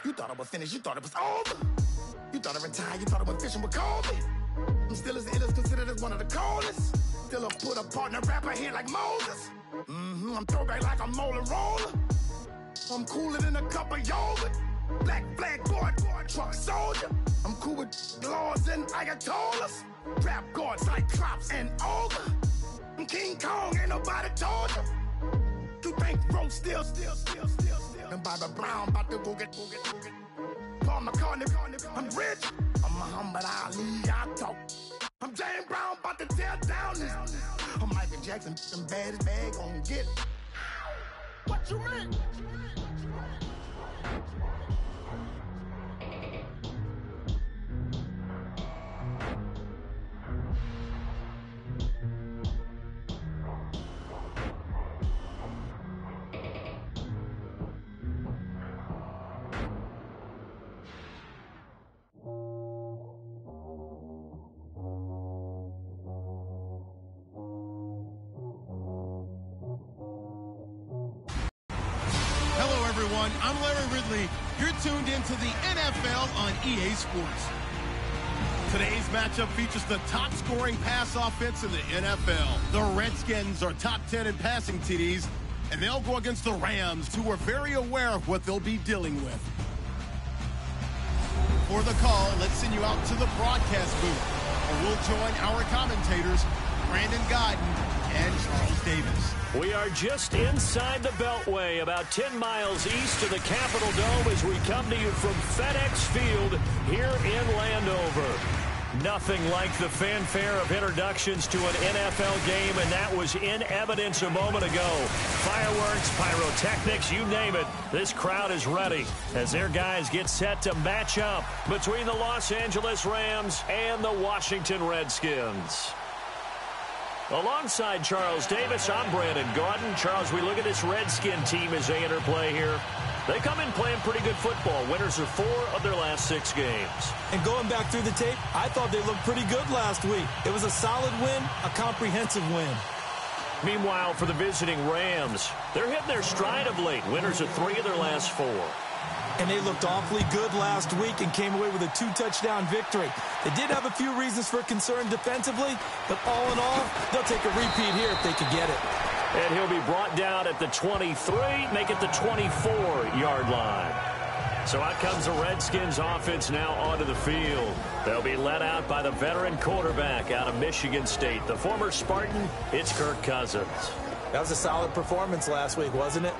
You thought it was finished, you thought it was over. You thought I retired, you thought I went fishing with Kobe. I'm still as ill as considered as one of the coldest. Still a put a partner rapper here like Moses. I'm throwback like a molar roller. I'm cooler than a cup of yogurt. Black flag board, truck soldier. I'm cool with laws and Ayatollahs. Rap gods like Klops and Ogre. I'm King Kong, ain't nobody told you. You think Rose still. And Bobby Brown about to go get. Paul McCartney, I'm rich. I'm Muhammad Ali, I talk. I'm James Brown, about to tear down this. I'm Michael Jackson, some baddest bag gon' get it. What you mean? I'm Larry Ridley. You're tuned into the NFL on EA Sports. Today's matchup features the top-scoring pass offense in the NFL. The Redskins are top 10 in passing TDs, and they'll go against the Rams, who are very aware of what they'll be dealing with. For the call, let's send you out to the broadcast booth, where we'll join our commentators, Brandon Godden and Charles Davis. We are just inside the Beltway, about 10 miles east of the Capitol Dome as we come to you from FedEx Field here in Landover. Nothing like the fanfare of introductions to an NFL game, and that was in evidence a moment ago. Fireworks, pyrotechnics, you name it. This crowd is ready as their guys get set to match up between the Los Angeles Rams and the Washington Redskins. Alongside Charles Davis, I'm Brandon Gaudin. Charles, we look at this Redskin team as they interplay here. They come in playing pretty good football. Winners of 4 of their last 6 games. And going back through the tape, I thought they looked pretty good last week. It was a solid win, a comprehensive win. Meanwhile, for the visiting Rams, they're hitting their stride of late. Winners of 3 of their last 4. And they looked awfully good last week and came away with a 2-touchdown victory. They did have a few reasons for concern defensively, but all in all, they'll take a repeat here if they can get it. And he'll be brought down at the 23, make it the 24-yard line. So out comes the Redskins offense now onto the field. They'll be led out by the veteran quarterback out of Michigan State. The former Spartan, it's Kirk Cousins. That was a solid performance last week, wasn't it?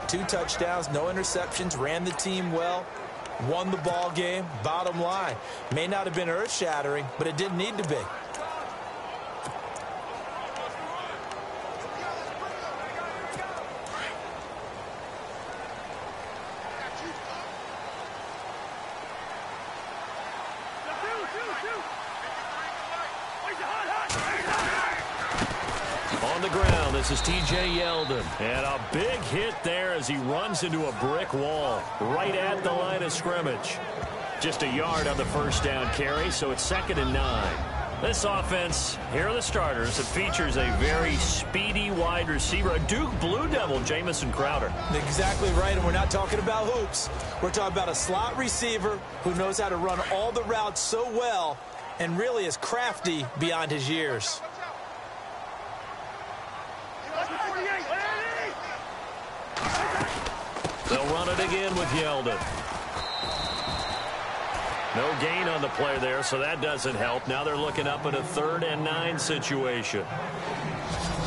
2 touchdowns, no interceptions, ran the team well, won the ball game. Bottom line, may not have been earth-shattering, but it didn't need to be. On the ground, this is T.J. Yeldon. And a big hit there as he runs into a brick wall right at the line of scrimmage. Just a yard on the first down carry, so it's 2nd and 9. This offense, here are the starters. It features a very speedy wide receiver, a Duke Blue Devil, Jamison Crowder. Exactly right, and we're not talking about hoops. We're talking about a slot receiver who knows how to run all the routes so well and really is crafty beyond his years. They'll run it again with Yeldon. No gain on the play there, so that doesn't help. Now they're looking up at a 3rd and 9 situation.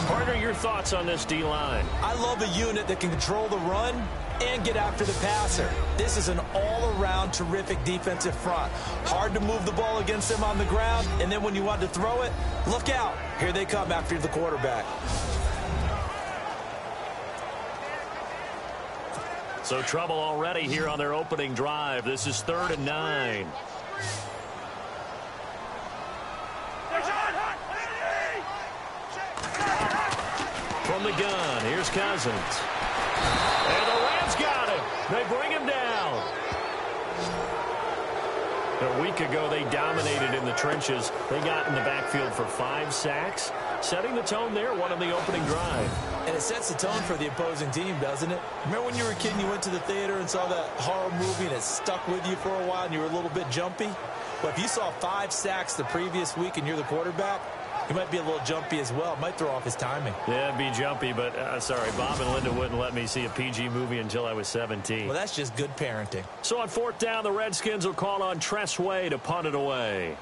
Partner, your thoughts on this D-line? I love a unit that can control the run and get after the passer. This is an all-around terrific defensive front. Hard to move the ball against them on the ground, and then when you want to throw it, look out. Here they come after the quarterback. So trouble already here on their opening drive. This is 3rd and 9. From the gun, here's Cousins. And the Rams got him. They bring him down. A week ago, they dominated in the trenches. They got in the backfield for 5 sacks. setting the tone there, one on the opening drive. And it sets the tone for the opposing team, doesn't it? Remember when you were a kid and you went to the theater and saw that horror movie and it stuck with you for a while and you were a little bit jumpy? Well, if you saw 5 sacks the previous week and you're the quarterback, he might be a little jumpy as well. It might throw off his timing. Yeah, it'd be jumpy, but sorry, Bob and Linda wouldn't let me see a PG movie until I was 17. Well, that's just good parenting. So on 4th down, the Redskins will call on Tress Way to punt it away.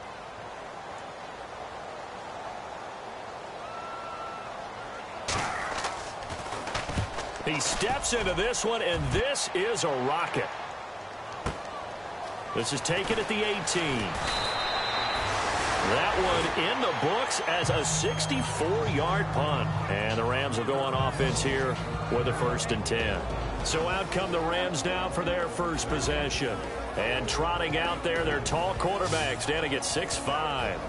He steps into this one, and this is a rocket. This is taken at the 18. That one in the books as a 64-yard punt. And the Rams will go on offense here with a 1st and 10. So out come the Rams now for their first possession. And trotting out there, their tall quarterback standing at 6'5".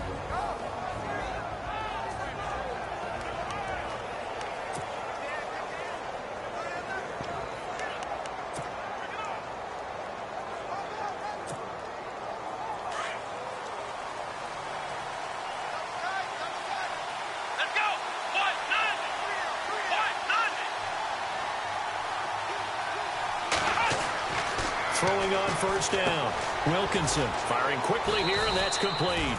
Throwing on 1st down. Wilkinson firing quickly here, and that's complete.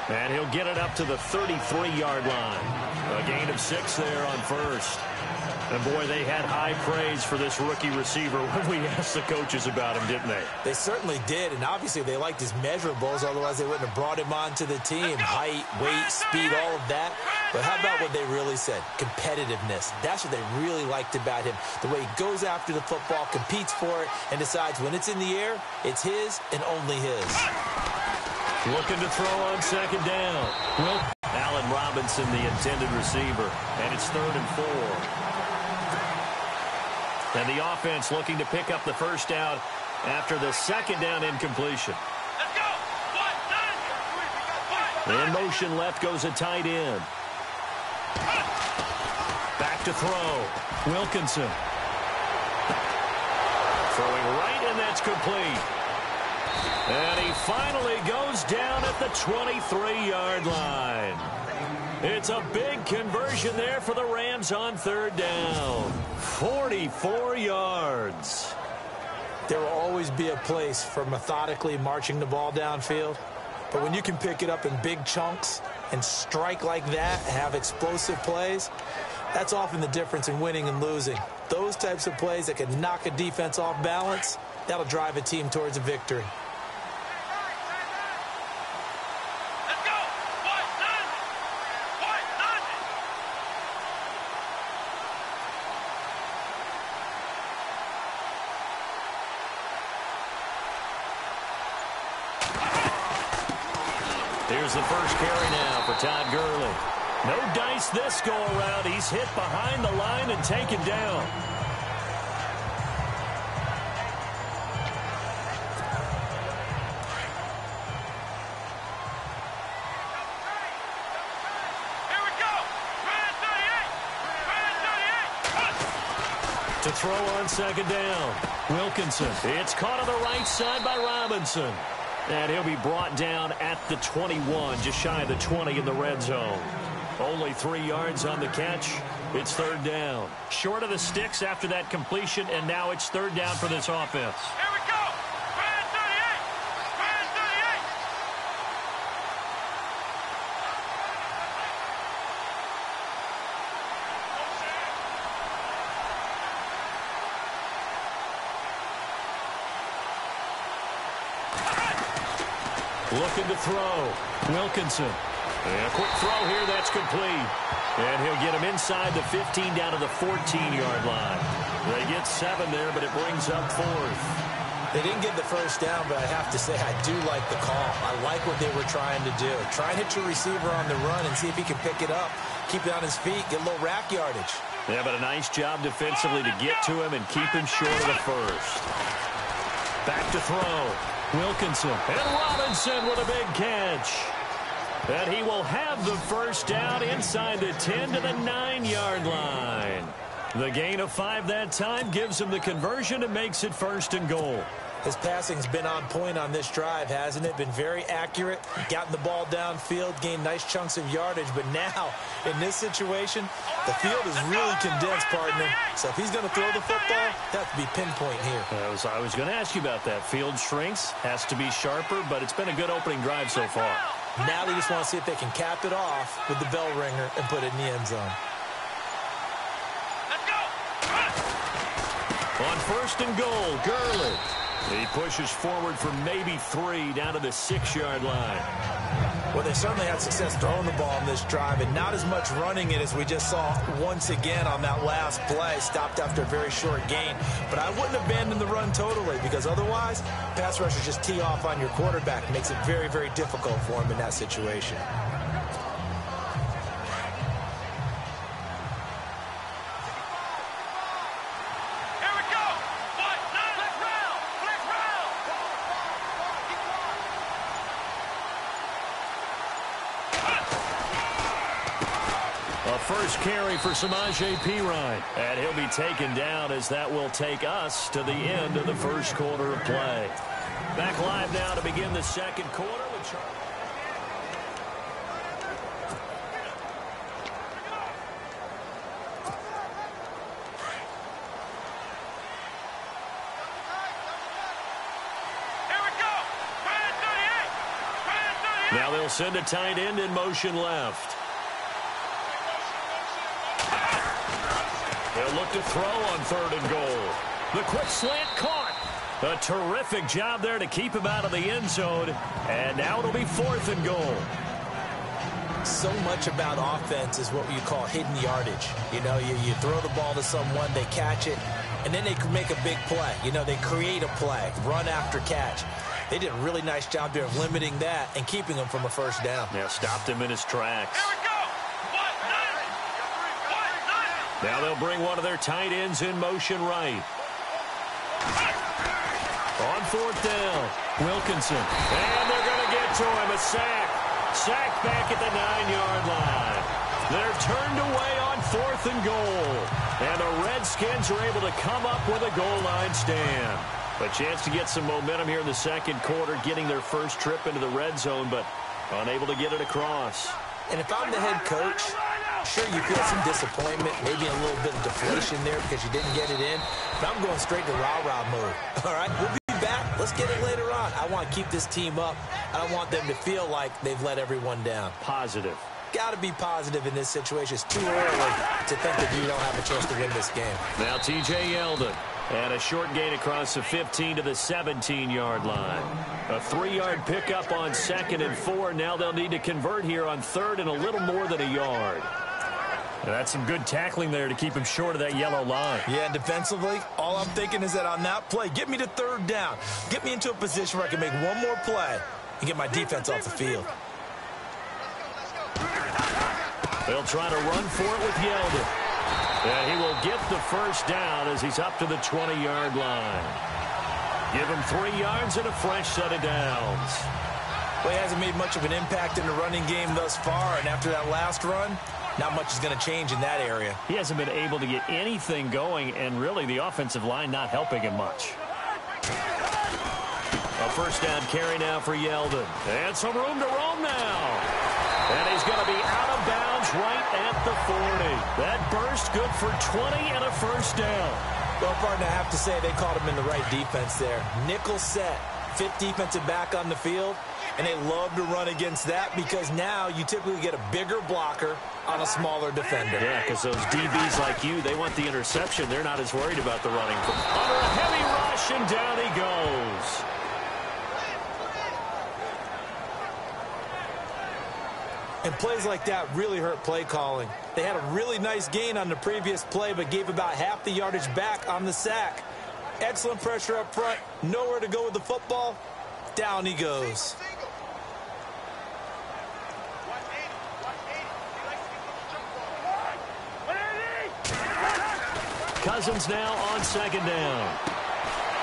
And he'll get it up to the 33-yard line. A gain of 6 there on 1st. And, boy, they had high praise for this rookie receiver when we asked the coaches about him, didn't they? They certainly did, and obviously they liked his measurables, otherwise they wouldn't have brought him onto the team. Height, weight, speed, all of that. But how about what they really said? Competitiveness. That's what they really liked about him. The way he goes after the football, competes for it, and decides when it's in the air, it's his and only his. Looking to throw on 2nd down. Allen Robinson, the intended receiver. And it's 3rd and 4. And the offense looking to pick up the 1st down after the 2nd down incompletion. Let's go. In motion left goes a tight end. Back to throw. Wilkinson. Throwing right, and that's complete. And he finally goes down at the 23-yard line. It's a big conversion there for the Rams on 3rd down. 44 yards. There will always be a place for methodically marching the ball downfield. But when you can pick it up in big chunks and strike like that and have explosive plays, that's often the difference in winning and losing. Those types of plays that can knock a defense off balance, that'll drive a team towards a victory. Here's the first carry now for Todd Gurley. No dice this go-around. He's hit behind the line and taken down. Here we go. To throw on 2nd down. Wilkinson. It's caught on the right side by Robinson. And he'll be brought down at the 21, just shy of the 20 in the red zone. Only 3 yards on the catch. It's 3rd down. Short of the sticks after that completion, and now it's 3rd down for this offense. Here we go. Red 38. Red 38. Looking to throw. Wilkinson. And a quick throw here, that's complete. And he'll get him inside the 15 down to the 14-yard line. They get 7 there, but it brings up 4th. They didn't get the 1st down, but I have to say I do like the call. I like what they were trying to do. Try and hit your receiver on the run and see if he can pick it up. Keep it on his feet, get a little rack yardage. Yeah, but a nice job defensively to get to him and keep him short of the 1st. Back to throw. Wilkinson. And Robinson with a big catch. And he will have the 1st down inside the 10 to the 9-yard line. The gain of 5 that time gives him the conversion and makes it 1st and goal. His passing's been on point on this drive, hasn't it? Been very accurate, gotten the ball downfield, gained nice chunks of yardage. But now, in this situation, the field is really condensed, partner. So if he's going to throw the football, that has to be pinpoint here. I was going to ask you about that. Field shrinks, has to be sharper, but it's been a good opening drive so far. Now they just want to see if they can cap it off with the bell ringer and put it in the end zone. Let's go. On 1st and goal, Gurley. He pushes forward for maybe 3 down to the 6-yard line. Well, they certainly had success throwing the ball on this drive, and not as much running it as we just saw once again on that last play. Stopped after a very short gain. But I wouldn't abandon the run totally, because otherwise, pass rushers just tee off on your quarterback. Makes it very, very difficult for him in that situation. First carry for Samaje Perine. And he'll be taken down as that will take us to the end of the 1st quarter of play. Back live now to begin the 2nd quarter. Now they'll send a tight end in motion left. They'll look to throw on 3rd and goal. The quick slant caught. A terrific job there to keep him out of the end zone. And now it'll be 4th and goal. So much about offense is what you call hidden yardage. You know, you throw the ball to someone, they catch it, and then they can make a big play. You know, they create a play, run after catch. They did a really nice job there of limiting that and keeping him from a 1st down. Yeah, stopped him in his tracks. Now they'll bring one of their tight ends in motion right. On 4th down, Wilkinson. And they're going to get to him. A sack. Sack back at the 9-yard line. They're turned away on 4th and goal. And the Redskins are able to come up with a goal line stand. A chance to get some momentum here in the 2nd quarter, getting their first trip into the red zone, but unable to get it across. And if I'm the head coach, sure, you feel some disappointment, maybe a little bit of deflation there because you didn't get it in. But I'm going straight to rah-rah mode. All right, we'll be back. Let's get it later on. I want to keep this team up. I don't want them to feel like they've let everyone down. Positive. Got to be positive in this situation. It's too early to think that you don't have a chance to win this game. Now T.J. Yeldon. And a short gain across the 15 to the 17-yard line. A 3-yard pickup on 2nd and 4. Now they'll need to convert here on 3rd and a little more than a yard. And that's some good tackling there to keep him short of that yellow line. Yeah, and defensively, all I'm thinking is that on that play, get me to 3rd down. Get me into a position where I can make one more play and get my defense off the field. They'll try to run for it with Yeldon. And he will get the 1st down as he's up to the 20-yard line. Give him 3 yards and a fresh set of downs. Well, he hasn't made much of an impact in the running game thus far, and after that last run, not much is going to change in that area. He hasn't been able to get anything going, and really the offensive line not helping him much. A 1st down carry now for Yeldon. And some room to roam now. And he's going to be out of bounds right at the 40. That burst good for 20 and a 1st down. Well, partner, I have to say they caught him in the right defense there. Nickel set, 5th defensive back on the field, and they love to run against that because now you typically get a bigger blocker on a smaller defender. Yeah, because those DBs like you, they want the interception. They're not as worried about the running. Under a heavy rush, and down he goes. And plays like that really hurt play calling. They had a really nice gain on the previous play, but gave about half the yardage back on the sack. Excellent pressure up front. Nowhere to go with the football. Down he goes. Cousins now on 2nd down.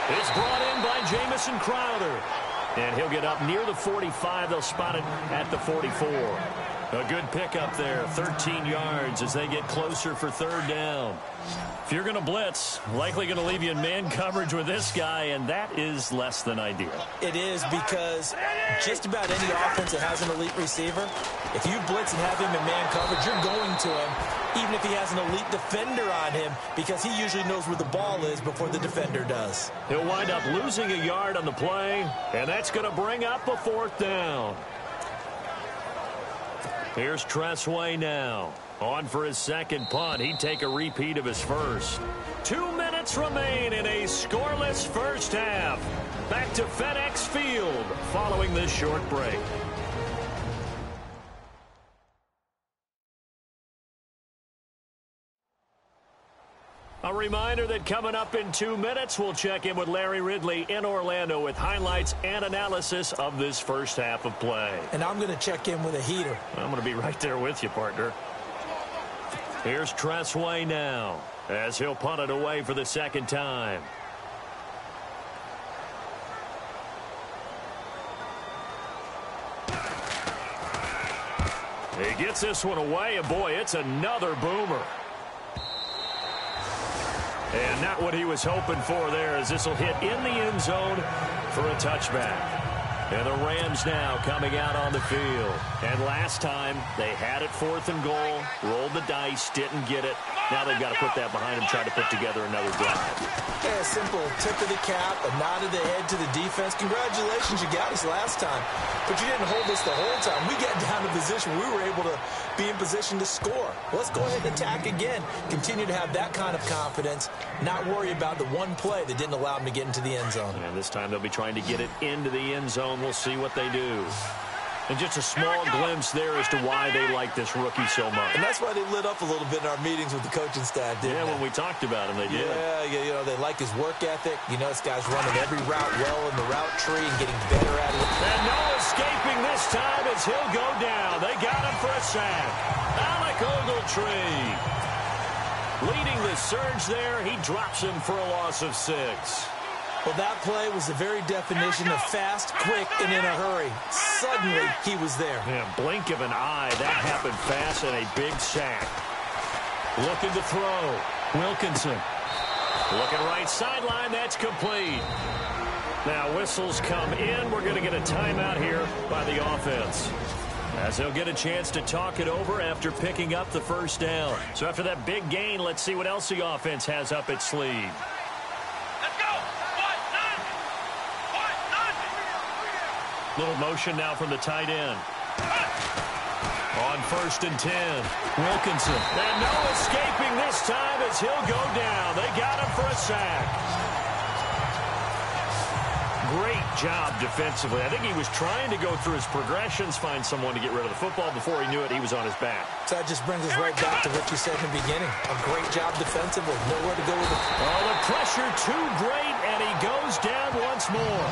It's brought in by Jamison Crowder. And he'll get up near the 45. They'll spot it at the 44. A good pickup there, 13 yards as they get closer for third down. If you're going to blitz, likely going to leave you in man coverage with this guy, and that is less than ideal. It is, because just about any offense that has an elite receiver, if you blitz and have him in man coverage, you're going to him, even if he has an elite defender on him, because he usually knows where the ball is before the defender does. He'll wind up losing a yard on the play, and that's going to bring up a fourth down. Here's Tressway now. On for his second punt. He'd take a repeat of his first. 2 minutes remain in a scoreless first half. Back to FedEx Field following this short break. A reminder that coming up in 2 minutes, we'll check in with Larry Ridley in Orlando with highlights and analysis of this first half of play. And I'm going to check in with a heater. I'm going to be right there with you, partner. Here's Tressway now as he'll punt it away for the second time. He gets this one away, and boy, it's another boomer. And not what he was hoping for there, as this will hit in the end zone for a touchback. And the Rams now coming out on the field. And last time, they had it 4th and goal, rolled the dice, didn't get it. Now they've got to put that behind them, try to put together another drive. Yeah, simple tip of the cap, a nod of the head to the defense. Congratulations, you got us last time. But you didn't hold us the whole time. We got down to position we were able to be in position to score. Let's go ahead and attack again. Continue to have that kind of confidence, not worry about the one play that didn't allow them to get into the end zone. And this time they'll be trying to get it into the end zone. We'll see what they do. And just a small glimpse there as to why they like this rookie so much. And that's why they lit up a little bit in our meetings with the coaching staff, didn't they? Yeah, when we talked about him, they did. Yeah, you know, they like his work ethic. You know, this guy's running every route well in the route tree and getting better at it. And no escaping this time as he'll go down. They got him for a sack. Alec Ogletree leading the surge there. He drops him for a loss of 6. Well, that play was the very definition of fast, quick, and in a hurry. Suddenly, he was there. Yeah, blink of an eye. That happened fast and a big sack. Looking to throw. Wilkinson. Looking right sideline. That's complete. Now, whistles come in. We're going to get a timeout here by the offense, as they'll get a chance to talk it over after picking up the first down. So after that big gain, let's see what else the offense has up its sleeve. Little motion now from the tight end. On 1st and 10. Wilkinson. And no escaping this time as he'll go down. They got him for a sack. Great job defensively. I think he was trying to go through his progressions, find someone to get rid of the football. Before he knew it, he was on his back. So that just brings us right back to what you said in the beginning. A great job defensively. Nowhere to go with it. Oh, the pressure too great, and he goes down once more.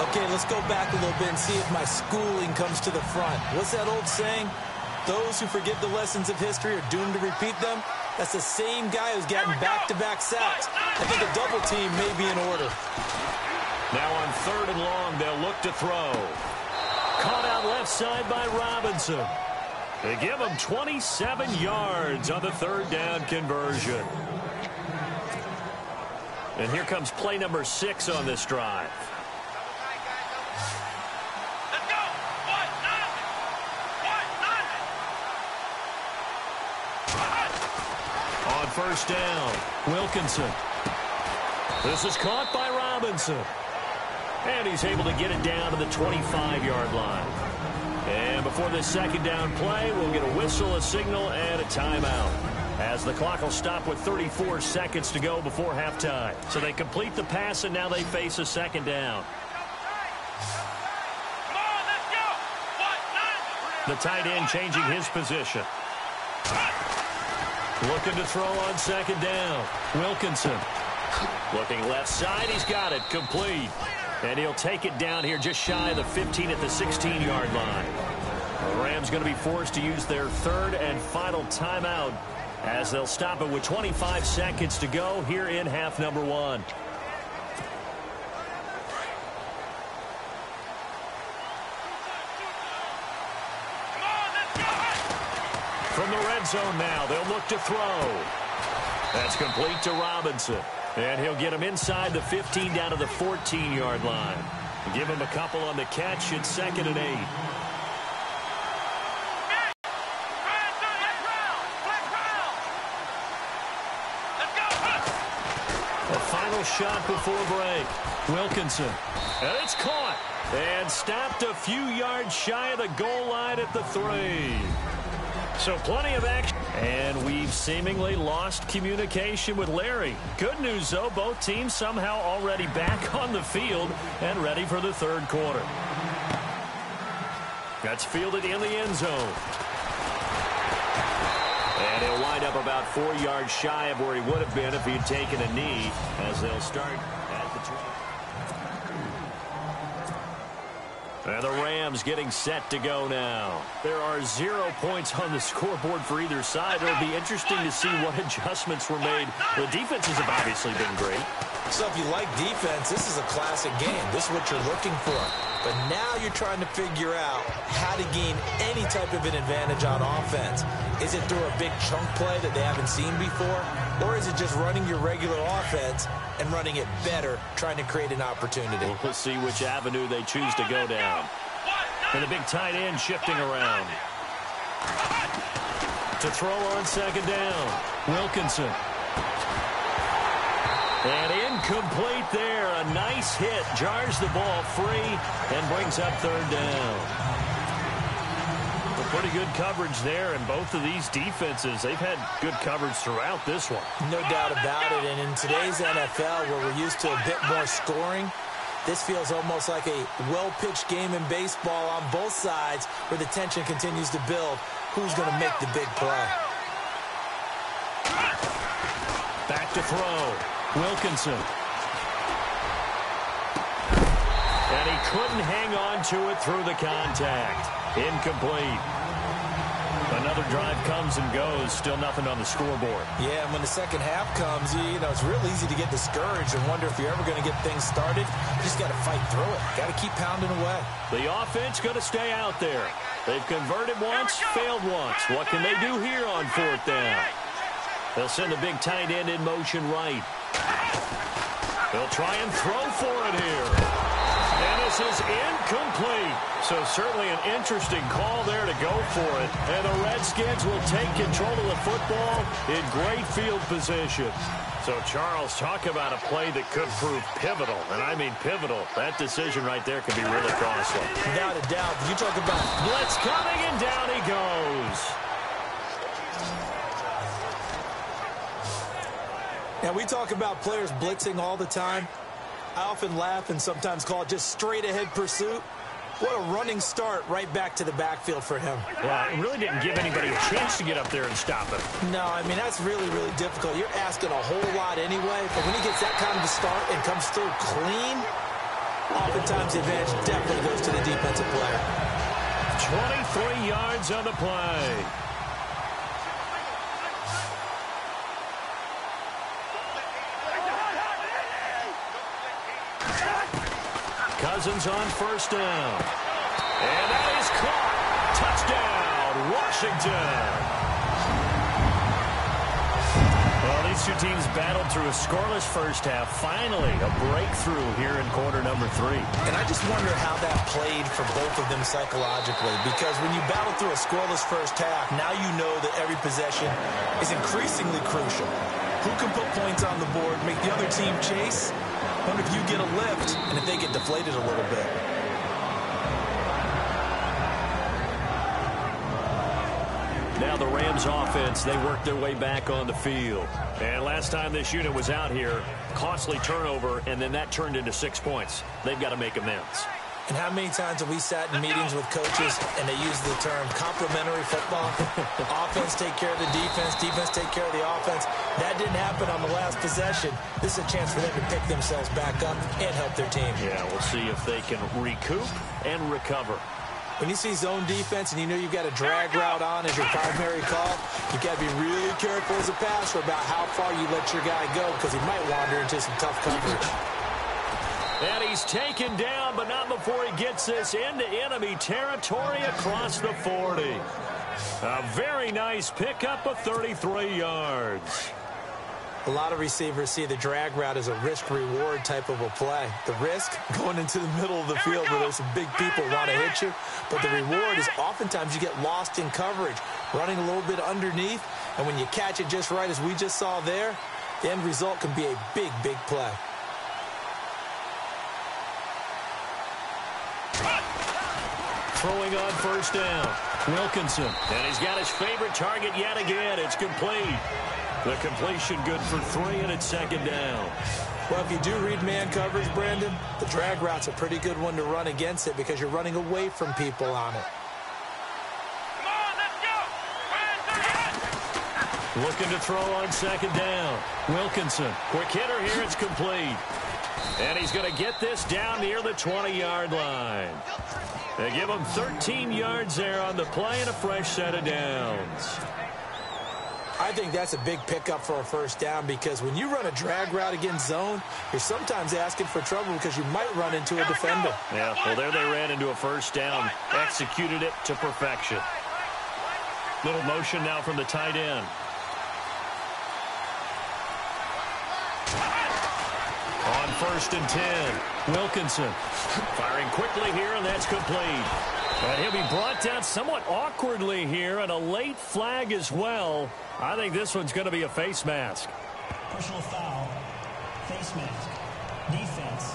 Okay, let's go back a little bit and see if my schooling comes to the front. What's that old saying? Those who forget the lessons of history are doomed to repeat them. That's the same guy who's gotten back-to-back sacks. I think a double team may be in order. Now on 3rd and long, they'll look to throw. Caught out left side by Robinson. They give him 27 yards on the 3rd down conversion. And here comes play number 6 on this drive. On 1st down, Wilkinson. This is caught by Robinson. And he's able to get it down to the 25-yard line. And before this 2nd down play, we'll get a whistle, a signal, and a timeout, as the clock will stop with 34 seconds to go before halftime. So they complete the pass, and now they face a 2nd down. The tight end changing his position. Looking to throw on 2nd down. Wilkinson. Looking left side. He's got it. Complete. And he'll take it down here just shy of the 15 at the 16-yard line. The Rams going to be forced to use their 3rd and final timeout, as they'll stop it with 25 seconds to go here in half number 1. Come on, From the red zone now, they'll look to throw. That's complete to Robinson. And he'll get him inside the 15 down to the 14-yard line. Give him a couple on the catch. It's 2nd and 8. A final shot before break. Wilkinson. And it's caught. And stopped a few yards shy of the goal line at the 3. So plenty of action. And we've seemingly lost communication with Larry. Good news, though, both teams somehow already back on the field and ready for the third quarter. That's fielded in the end zone. And he'll wind up about 4 yards shy of where he would have been if he had taken a knee, as they'll start at the 20. And the Rams getting set to go now. There are 0 points on the scoreboard for either side. It'll be interesting to see what adjustments were made. The defenses have obviously been great. So if you like defense, this is a classic game. This is what you're looking for. But now you're trying to figure out how to gain any type of an advantage on offense. Is it through a big chunk play that they haven't seen before? Or is it just running your regular offense and running it better, trying to create an opportunity? We'll see which avenue they choose to go down. And the big tight end shifting around. To throw on 2nd down. Wilkinson. And incomplete there. A nice hit. Jars the ball free and brings up 3rd down. Pretty good coverage there, and both of these defenses, they've had good coverage throughout this one. No doubt about it, and in today's NFL, where we're used to a bit more scoring, this feels almost like a well-pitched game in baseball on both sides, where the tension continues to build. Who's going to make the big play? Back to throw. Wilkinson. And he couldn't hang on to it through the contact. Incomplete. Another drive comes and goes. Still nothing on the scoreboard. Yeah, and when the second half comes, you know, it's real easy to get discouraged and wonder if you're ever going to get things started. You just got to fight through it. Got to keep pounding away. The offense going to stay out there. They've converted once, failed once. What can they do here on 4th down? They'll send the big tight end in motion right. They'll try and throw for it here. And this is incomplete. So certainly an interesting call there to go for it. And the Redskins will take control of the football in great field position. So, Charles, talk about a play that could prove pivotal. And I mean pivotal. That decision right there could be really costly. Without a doubt. You talk about blitz coming, and down he goes. Now, we talk about players blitzing all the time. I often laugh and sometimes call it just straight-ahead pursuit. What a running start right back to the backfield for him. Well, it really didn't give anybody a chance to get up there and stop him. No, I mean, that's really, really difficult. You're asking a whole lot anyway, but when he gets that kind of a start and comes through clean, oftentimes the advantage definitely goes to the defensive player. 23 yards on the play. Cousins on 1st down. And that is caught. Touchdown, Washington. Well, these two teams battled through a scoreless first half. Finally, a breakthrough here in quarter number 3. And I just wonder how that played for both of them psychologically. Because when you battle through a scoreless first half, now you know that every possession is increasingly crucial. Who can put points on the board, make the other team chase? Wonder if you get a lift and if they get deflated a little bit. Now the Rams offense, they worked their way back on the field. And last time this unit was out here, costly turnover, and then that turned into 6 points. They've got to make amends. And how many times have we sat in meetings with coaches and they use the term complementary football? Offense take care of the defense, defense take care of the offense. That didn't happen on the last possession. This is a chance for them to pick themselves back up and help their team. Yeah, we'll see if they can recoup and recover. When you see zone defense and you know you've got a drag route on as your primary call, you've got to be really careful as a passer about how far you let your guy go because he might wander into some tough coverage. And he's taken down, but not before he gets this into enemy territory across the 40. A very nice pickup of 33 yards. A lot of receivers see the drag route as a risk-reward type of a play. The risk, going into the middle of the field where there's some big people want to hit you. But the reward is oftentimes you get lost in coverage, running a little bit underneath. And when you catch it just right, as we just saw there, the end result can be a big, big play. Throwing on first down, Wilkinson. And he's got his favorite target yet again. It's complete. The completion good for 3, and it's second down. Well, if you do read man coverage, Brandon, the drag route's a pretty good one to run against it because you're running away from people on it. Come on, let's go. Looking to throw on second down. Wilkinson, quick hitter here, it's complete. And he's going to get this down near the 20-yard line. They give him 13 yards there on the play and a fresh set of downs. I think that's a big pickup for a first down because when you run a drag route against zone, you're sometimes asking for trouble because you might run into a defender. Yeah, well, there they ran into a first down, executed it to perfection. Little motion now from the tight end. On first and 10, Wilkinson firing quickly here, and that's complete. And he'll be brought down somewhat awkwardly here, and a late flag as well. I think this one's going to be a face mask. Personal foul, face mask, defense.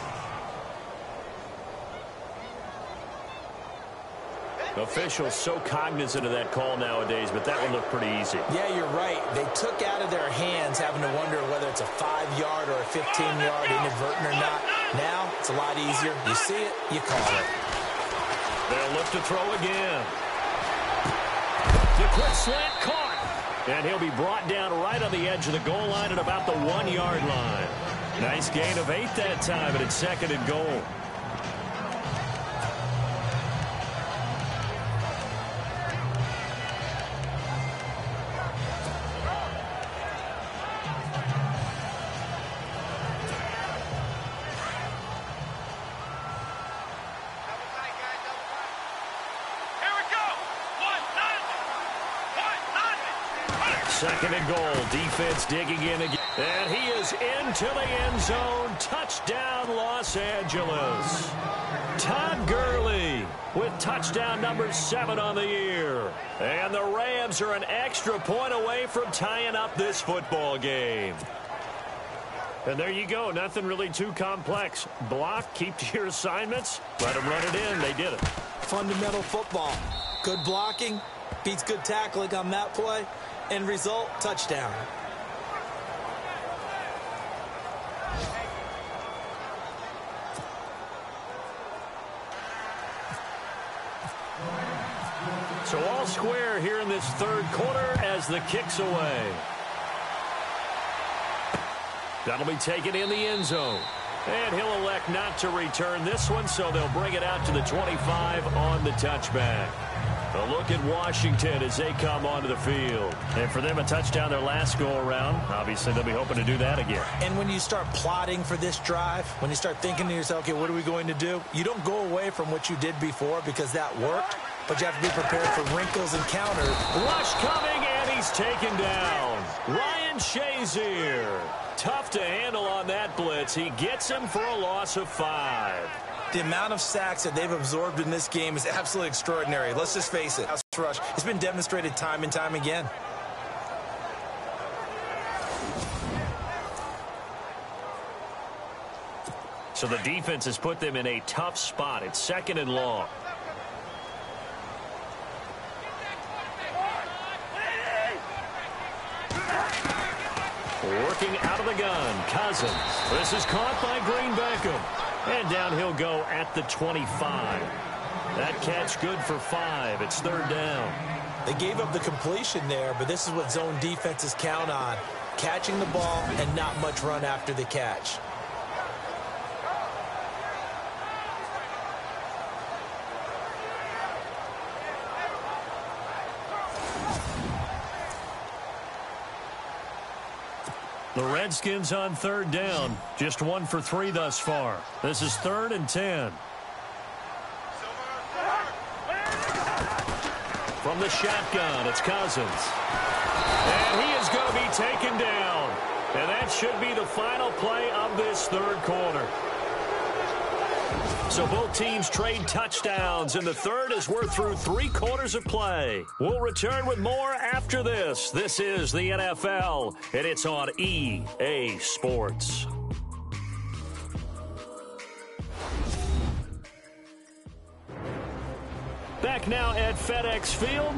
Officials so cognizant of that call nowadays, but that one looked pretty easy. Yeah, you're right. They took out of their hands having to wonder whether it's a 5-yard or a 15-yard inadvertent or not. Now, it's a lot easier. You see it, you call it. They'll look to throw again. The quick slant caught. And he'll be brought down right on the edge of the goal line at about the 1-yard line. Nice gain of 8 that time, and it's second and goal. Second and goal. Defense digging in again. And he is into the end zone. Touchdown, Los Angeles. Todd Gurley with touchdown number 7 on the year. And the Rams are an extra point away from tying up this football game. And there you go. Nothing really too complex. Block, keep to your assignments, let them run it in. They did it. Fundamental football. Good blocking, beats good tackling on that play. End result, touchdown. So all square here in this third quarter as the kick's away. That'll be taken in the end zone. And he'll elect not to return this one, so they'll bring it out to the 25 on the touchback. A look at Washington as they come onto the field. And for them, a touchdown their last go-around. Obviously, they'll be hoping to do that again. And when you start plotting for this drive, when you start thinking to yourself, okay, what are we going to do? You don't go away from what you did before because that worked, but you have to be prepared for wrinkles and counters. Rush coming, and he's taken down. Ryan Shazier. Tough to handle on that blitz. He gets him for a loss of 5. The amount of sacks that they've absorbed in this game is absolutely extraordinary. Let's just face it. Rush, it's been demonstrated time and time again. So the defense has put them in a tough spot. It's second and long. Working out of the gun, Cousins. This is caught by Green Beckham. And down he'll go at the 25. That catch good for 5. It's third down. They gave up the completion there, but this is what zone defenses count on. Catching the ball and not much run after the catch. The Redskins on third down. Just 1 for 3 thus far. This is 3rd and 10. From the shotgun, it's Cousins. And he is going to be taken down. And that should be the final play of this third quarter. So both teams trade touchdowns in the third as we're through 3 quarters of play. We'll return with more after this. This is the NFL, and it's on EA Sports. Back now at FedEx Field.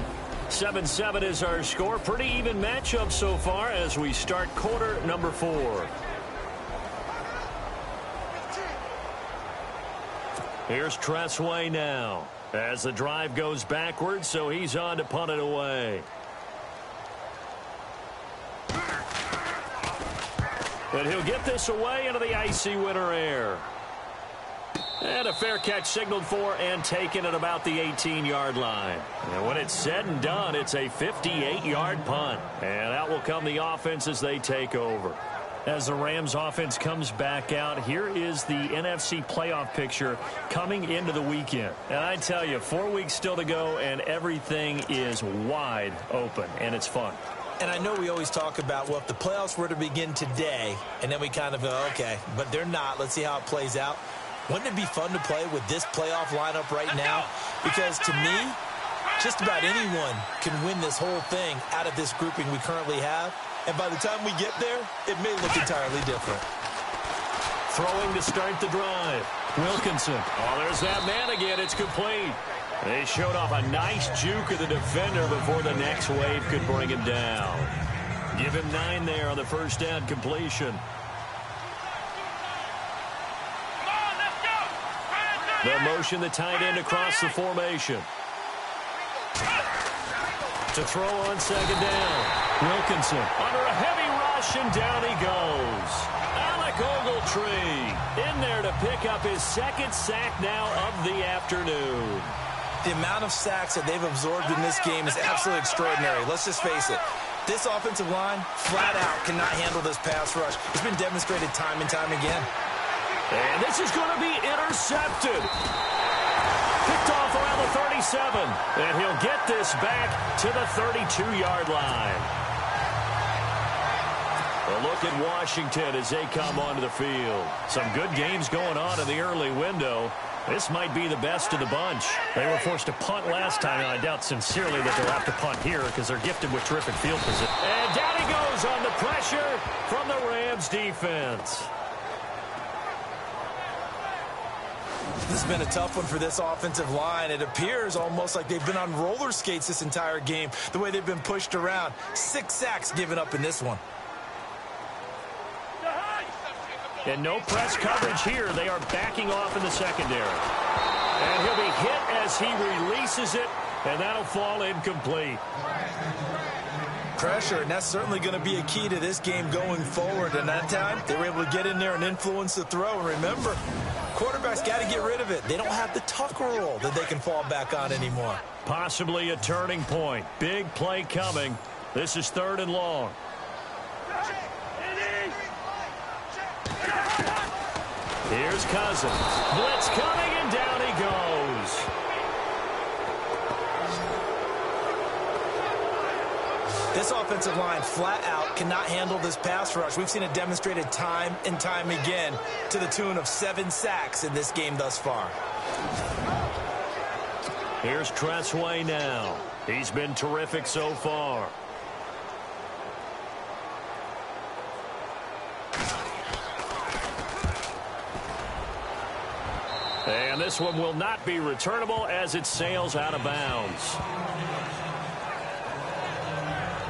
7-7 is our score. Pretty even matchup so far as we start quarter number 4. Here's Tressway now as the drive goes backwards, so he's on to punt it away. And he'll get this away into the icy winter air. And a fair catch signaled for and taken at about the 18-yard line. And when it's said and done, it's a 58-yard punt. And out will come the offense as they take over. As the Rams offense comes back out, here is the NFC playoff picture coming into the weekend. And I tell you, 4 weeks still to go, and everything is wide open, and it's fun. And I know we always talk about, well, if the playoffs were to begin today, and then we kind of go, okay, but they're not. Let's see how it plays out. Wouldn't it be fun to play with this playoff lineup right now? Because to me, just about anyone can win this whole thing out of this grouping we currently have. And by the time we get there, it may look entirely different. Throwing to start the drive. Wilkinson. Oh, there's that man again. It's complete. They showed off a nice juke of the defender before the next wave could bring him down. Give him 9 there on the first down completion. They'll motion the tight end across the formation. To throw on second down. Wilkinson under a heavy rush, and down he goes. Alec Ogletree in there to pick up his 2nd sack now of the afternoon. The amount of sacks that they've absorbed in this game is absolutely extraordinary. Let's just face it. This offensive line, flat out, cannot handle this pass rush. It's been demonstrated time and time again. And this is going to be intercepted. Picked off around the 37. And he'll get this back to the 32-yard line. A look at Washington as they come onto the field. Some good games going on in the early window. This might be the best of the bunch. They were forced to punt last time, and I doubt sincerely that they'll have to punt here because they're gifted with terrific field position. And down he goes on the pressure from the Rams defense. This has been a tough one for this offensive line. It appears almost like they've been on roller skates this entire game, the way they've been pushed around. 6 sacks given up in this one. And no press coverage here. They are backing off in the secondary. And he'll be hit as he releases it, and that'll fall incomplete. Pressure, and that's certainly going to be a key to this game going forward. And that time, they were able to get in there and influence the throw. And remember, quarterbacks got to get rid of it. They don't have the tuck rule that they can fall back on anymore. Possibly a turning point. Big play coming. This is 3rd and long. Here's Cousins. Blitz coming, and down he goes. This offensive line flat out cannot handle this pass rush. We've seen it demonstrated time and time again to the tune of 7 sacks in this game thus far. Here's Tressway now. He's been terrific so far. And this one will not be returnable as it sails out of bounds.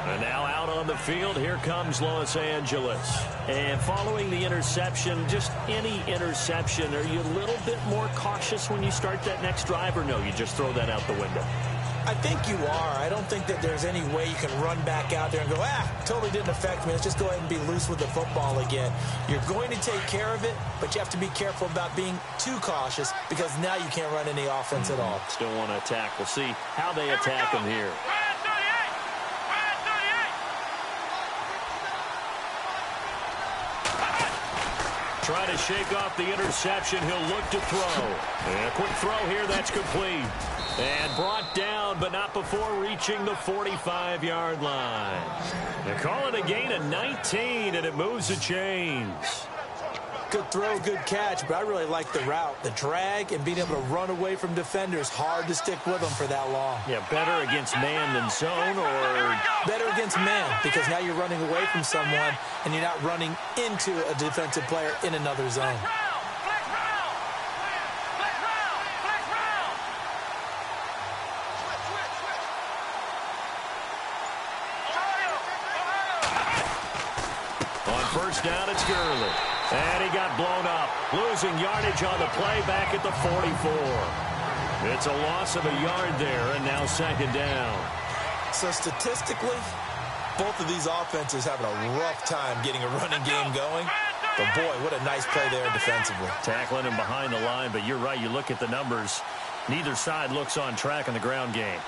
And now out on the field, here comes Los Angeles. And following the interception, just any interception, are you a little bit more cautious when you start that next drive, or no, you just throw that out the window? I think you are. I don't think that there's any way you can run back out there and go, totally didn't affect me. Let's just go ahead and be loose with the football again. You're going to take care of it, but you have to be careful about being too cautious because now you can't run any offense at all. Still want to attack. We'll see how they attack them here. try to shake off the interception. He'll look to throw. And a quick throw here. That's complete. And brought down, but not before reaching the 45-yard line. They call it a gain of 19, and it moves the chains. Good throw, good catch, but I really like the route. The drag and being able to run away from defenders, hard to stick with them for that long. Yeah, better against man than zone, or? Better against man, because now you're running away from someone, and you're not running into a defensive player in another zone. On first down, it's Gurley. And he got blown up, losing yardage on the play back at the 44. It's a loss of a yard there, and now second down. So statistically, both of these offenses having a rough time getting a running game going. But boy, what a nice play there defensively. Tackling him behind the line, but you're right, you look at the numbers. Neither side looks on track in the ground game.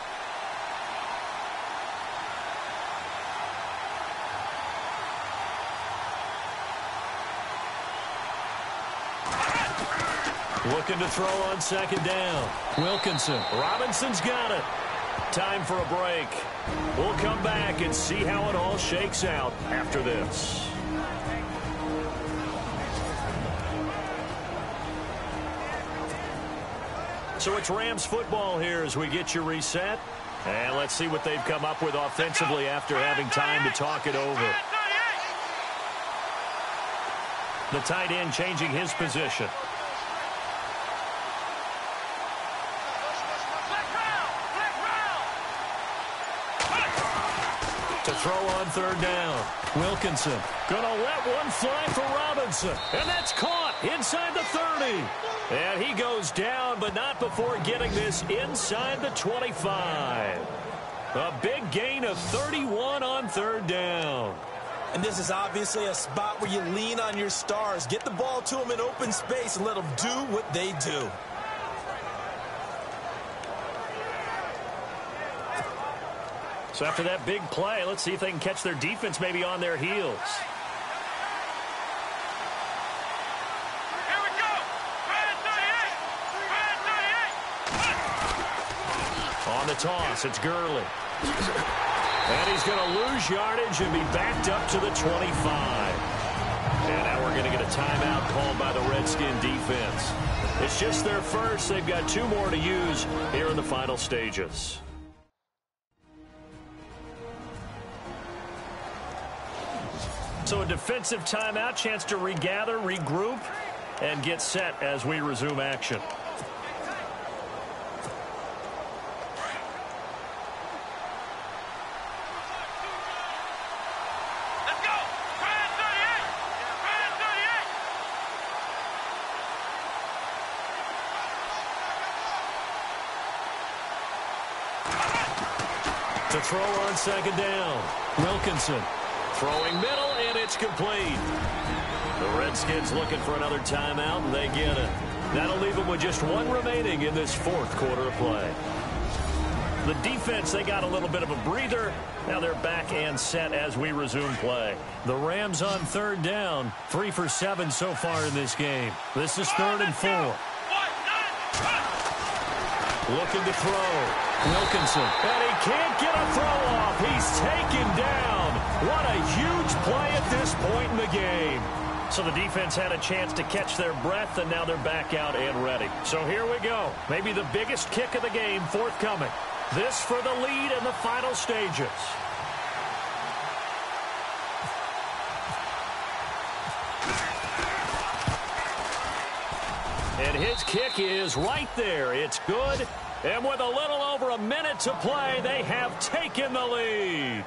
Looking to throw on second down. Wilkinson. Robinson's got it. Time for a break. We'll come back and see how it all shakes out after this. So it's Rams football here as we get you reset. And let's see what they've come up with offensively after having time to talk it over. The tight end changing his position. To throw on third down. Wilkinson gonna let one fly for Robinson. And that's caught inside the 30. And he goes down, but not before getting this inside the 25. A big gain of 31 on third down. And this is obviously a spot where you lean on your stars. Get the ball to them in open space and let them do what they do. So after that big play, let's see if they can catch their defense maybe on their heels. Here we go. Red 38. On the toss, it's Gurley. And he's going to lose yardage and be backed up to the 25. And now we're going to get a timeout called by the Redskin defense. It's just their first. They've got two more to use here in the final stages. So a defensive timeout, chance to regather, regroup, and get set as we resume action. Let's go. Red 38. Red 38. To throw on second down, Wilkinson. Throwing middle, and it's complete. The Redskins looking for another timeout, and they get it. That'll leave them with just one remaining in this fourth quarter of play. The defense, they got a little bit of a breather. Now they're back and set as we resume play. The Rams on third down, 3 for 7 so far in this game. This is 3rd and 4. Looking to throw. Wilkinson. And he can't get a throw off. He's taken down. What a huge play at this point in the game. So the defense had a chance to catch their breath, and now they're back out and ready. So here we go. Maybe the biggest kick of the game forthcoming. This for the lead in the final stages. And his kick is right there. It's good. And with a little over a minute to play, they have taken the lead.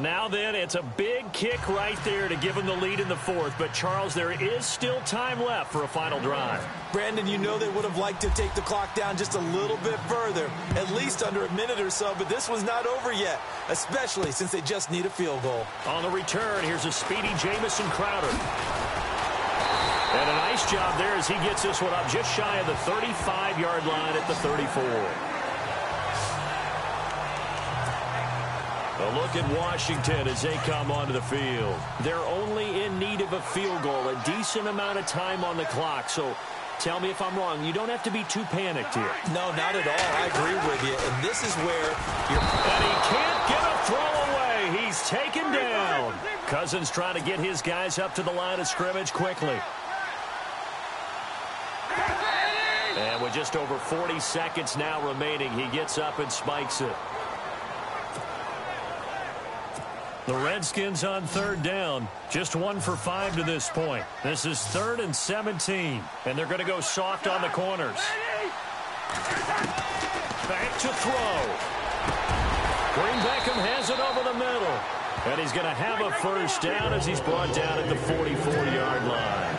Now then, it's a big kick right there to give them the lead in the fourth. But, Charles, there is still time left for a final drive. Brandon, you know they would have liked to take the clock down just a little bit further, at least under a minute or so, but this was not over yet, especially since they just need a field goal. On the return, here's a speedy Jamison Crowder. And a nice job there as he gets this one up just shy of the 35-yard line at the 34. A look at Washington as they come onto the field. They're only in need of a field goal, a decent amount of time on the clock. So tell me if I'm wrong. You don't have to be too panicked here. No, not at all. I agree with you. And this is where you're... And he can't get a throw away. He's taken down. Cousins trying to get his guys up to the line of scrimmage quickly. And with just over 40 seconds now remaining, he gets up and spikes it. The Redskins on third down, just 1 for 5 to this point. This is 3rd and 17, and they're going to go soft on the corners. Back to throw. Green Beckham has it over the middle, and he's going to have a first down as he's brought down at the 44-yard line.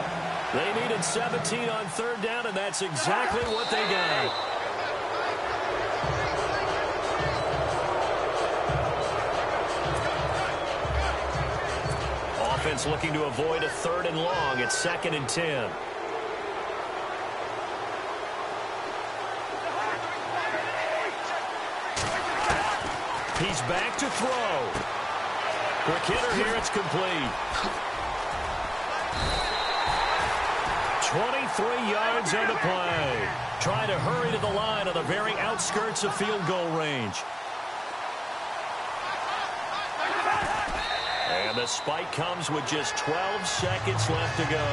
They needed 17 on third down, and that's exactly what they got. Offense looking to avoid a 3rd and long. It's 2nd and 10. He's back to throw. Quick hitter here. It's complete. 23 yards on the play. Trying to hurry to the line on the very outskirts of field goal range. And the spike comes with just 12 seconds left to go.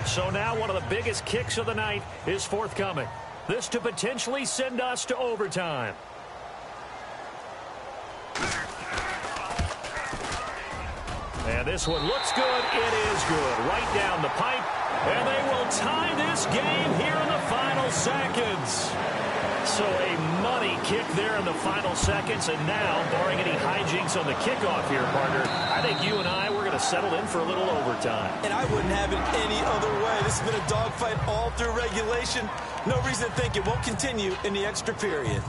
So now one of the biggest kicks of the night is forthcoming. This to potentially send us to overtime. And this one looks good. It is good. Right down the pipe. And they will tie this game here in the final seconds. So a money kick there in the final seconds. And now, barring any hijinks on the kickoff here, partner, I think you and I, we're going to settle in for a little overtime. And I wouldn't have it any other way. This has been a dogfight all through regulation. No reason to think it won't continue in the extra period.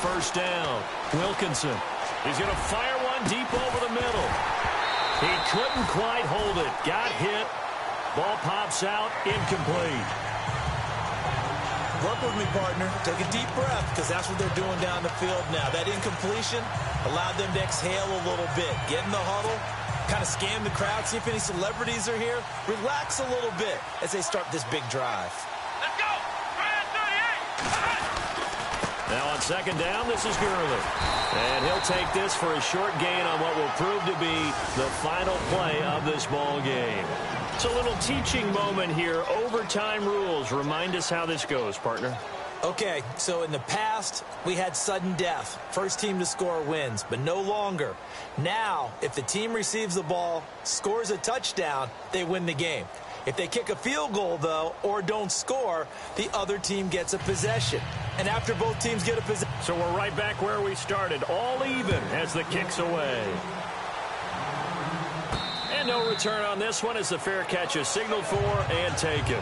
First down. Wilkinson. He's going to fire one deep over the middle. He couldn't quite hold it. Got hit. Ball pops out. Incomplete. Work with me, partner. Take a deep breath, because that's what they're doing down the field now. That incompletion allowed them to exhale a little bit. Get in the huddle. Kind of scan the crowd. See if any celebrities are here. Relax a little bit as they start this big drive. Let's go! Now on second down, this is Gurley. And he'll take this for a short gain on what will prove to be the final play of this ball game. It's a little teaching moment here. Overtime rules. Remind us how this goes, partner. Okay, so in the past, we had sudden death. First team to score wins, but no longer. Now, if the team receives the ball, scores a touchdown, they win the game. If they kick a field goal, though, or don't score, the other team gets a possession. And after both teams get a possession... So we're right back where we started, all even as the kick's away. And no return on this one as the fair catch is signaled for and taken.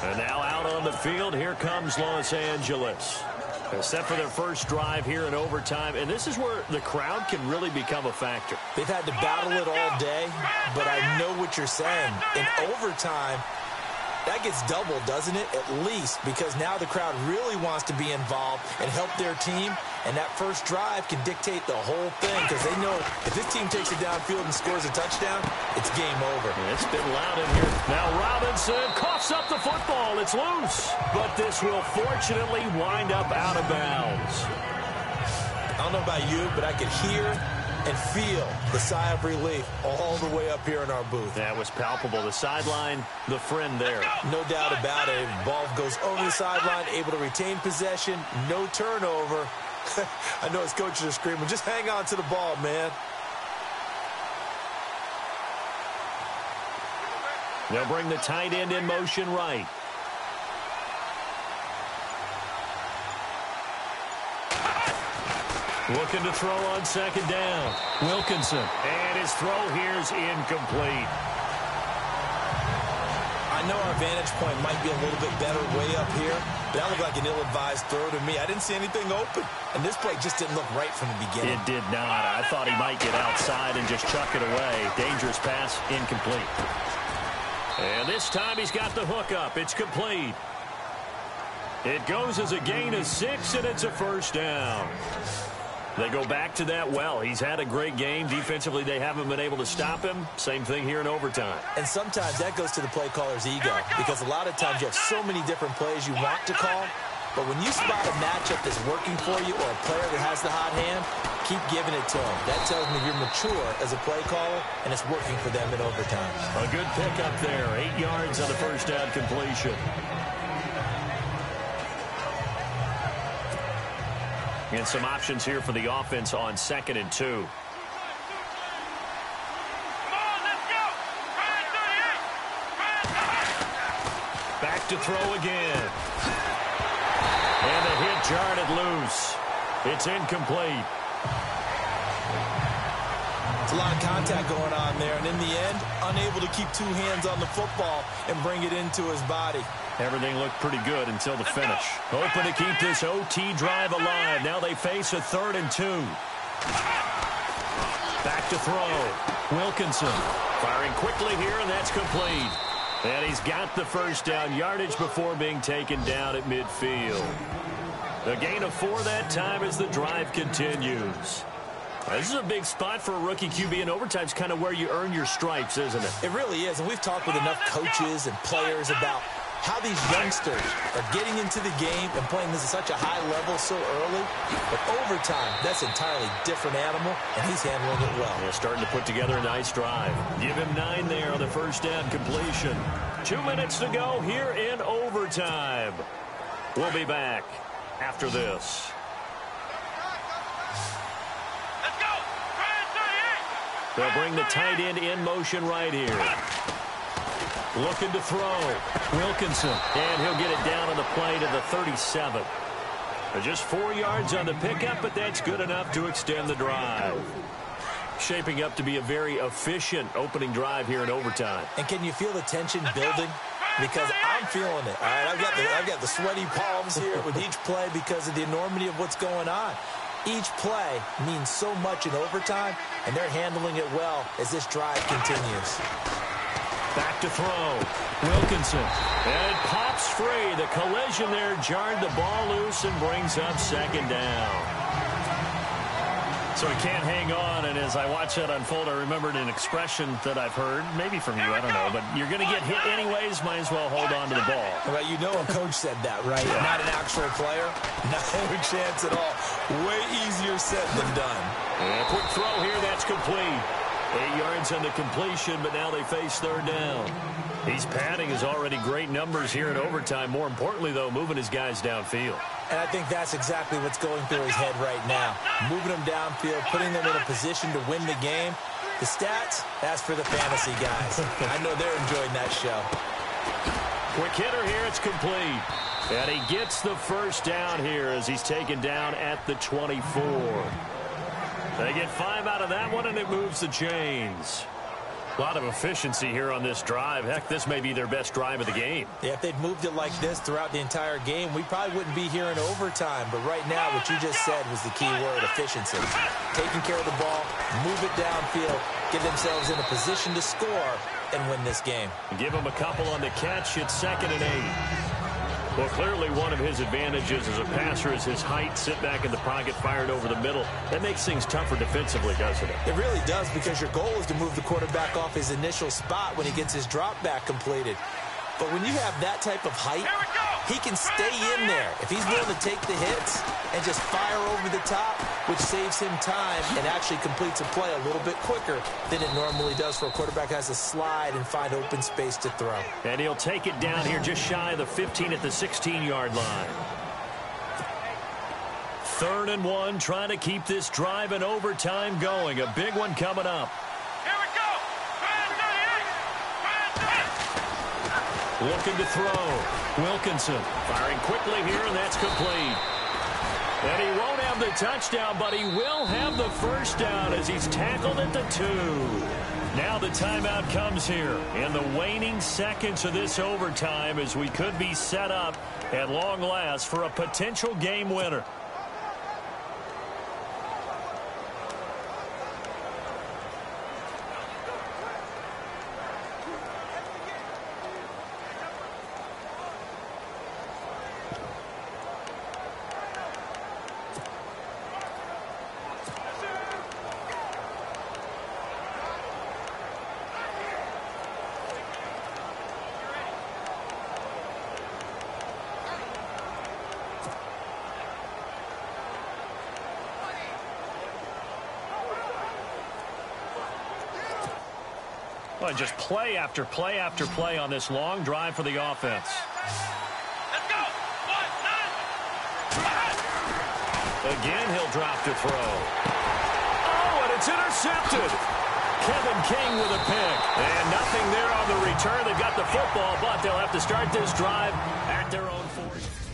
And now out on the field, here comes Los Angeles. They're set for their first drive here in overtime, and this is where the crowd can really become a factor. They've had to battle it all day, but I know what you're saying. In overtime, that gets doubled, doesn't it? At least, because now the crowd really wants to be involved and help their team, and that first drive can dictate the whole thing, because they know if this team takes it downfield and scores a touchdown, it's game over. Yeah, it's been loud in here. Now Robinson coughs up the football. It's loose, but this will fortunately wind up out of bounds. I don't know about you, but I could hear and feel the sigh of relief all the way up here in our booth. That was palpable. The sideline, the friend there. No doubt about it. Ball goes over the sideline, able to retain possession, no turnover. I know his coaches are screaming, just hang on to the ball, man. They'll bring the tight end in motion right. Looking to throw on second down. Wilkinson. And his throw here's incomplete. I know our vantage point might be a little bit better way up here, but that looked like an ill-advised throw to me. I didn't see anything open, and this play just didn't look right from the beginning. It did not. I thought he might get outside and just chuck it away. Dangerous pass, incomplete. And this time he's got the hook up. It's complete. It goes as a gain of 6, and it's a first down. They go back to that well. He's had a great game. Defensively, they haven't been able to stop him. Same thing here in overtime. And sometimes that goes to the play caller's ego, because a lot of times you have so many different plays you want to call, but when you spot a matchup that's working for you or a player that has the hot hand, keep giving it to him. That tells me you're mature as a play caller, and it's working for them in overtime. A good pickup there. 8 yards on the first down completion. And some options here for the offense on 2nd and 2. Come on, let's go. Back to throw again. And the hit jarred it loose. It's incomplete. It's a lot of contact going on there, and in the end, unable to keep 2 hands on the football and bring it into his body. Everything looked pretty good until the finish. Hoping to keep this OT drive alive. Now they face a 3rd and 2. Back to throw. Wilkinson firing quickly here, and that's complete. And he's got the first down yardage before being taken down at midfield. A gain of 4 that time as the drive continues. This is a big spot for a rookie QB, and overtime's kind of where you earn your stripes, isn't it? It really is, and we've talked with enough coaches and players about how these youngsters are getting into the game and playing this at such a high level so early. But overtime, that's an entirely different animal, and he's handling it well. Yeah, starting to put together a nice drive. Give him 9 there on the first down completion. 2 minutes to go here in overtime. We'll be back after this. Let's go. They'll bring the tight end in motion right here. Looking to throw. Wilkinson. And he'll get it down on the play to the 37. Just 4 yards on the pickup, but that's good enough to extend the drive. Shaping up to be a very efficient opening drive here in overtime. And can you feel the tension building? Because I'm feeling it. All right, I've got the sweaty palms here with each play because of the enormity of what's going on. Each play means so much in overtime, and they're handling it well as this drive continues. Back to throw. Wilkinson. And it pops free. The collision there jarred the ball loose and brings up 2nd down. So he can't hang on, and as I watch that unfold, I remembered an expression that I've heard, maybe from you, I don't know, but you're going to get hit anyways, might as well hold on to the ball. Well, you know a coach said that, right? Yeah. Not an actual player. No chance at all. Way easier said than done. And a quick throw here, that's complete. 8 yards on the completion, but now they face 3rd down. He's padding his already great numbers here in overtime. More importantly, though, moving his guys downfield. And I think that's exactly what's going through his head right now. Moving them downfield, putting them in a position to win the game. The stats, that's for the fantasy guys. I know they're enjoying that show. Quick hitter here, it's complete. And he gets the first down here as he's taken down at the 24. They get 5 out of that one, and it moves the chains. A lot of efficiency here on this drive. Heck, this may be their best drive of the game. Yeah, if they'd moved it like this throughout the entire game, we probably wouldn't be here in overtime. But right now, what you just said was the key word, efficiency. Taking care of the ball, move it downfield, get themselves in a position to score, and win this game. Give them a couple on the catch. It's 2nd and 8. Well, clearly one of his advantages as a passer is his height. Sit back in the pocket, fired over the middle. That makes things tougher defensively, doesn't it? It really does, because your goal is to move the quarterback off his initial spot when he gets his drop back completed. But when you have that type of height, he can stay in there. If he's willing to take the hits and just fire over the top, which saves him time and actually completes a play a little bit quicker than it normally does for a quarterback who has to slide and find open space to throw. And he'll take it down here just shy of the 15 at the 16-yard line. 3rd and 1, trying to keep this drive in overtime going. A big one coming up. Looking to throw. Wilkinson firing quickly here, and that's complete. And he won't have the touchdown, but he will have the first down as he's tackled at the 2. Now the timeout comes here in the waning seconds of this overtime as we could be set up at long last for a potential game winner. Well, just play after play after play on this long drive for the offense. Let's go. 1, 9. Again, he'll drop to throw. Oh, and it's intercepted. Kevin King with a pick. And nothing there on the return. They've got the football, but they'll have to start this drive at their own 40.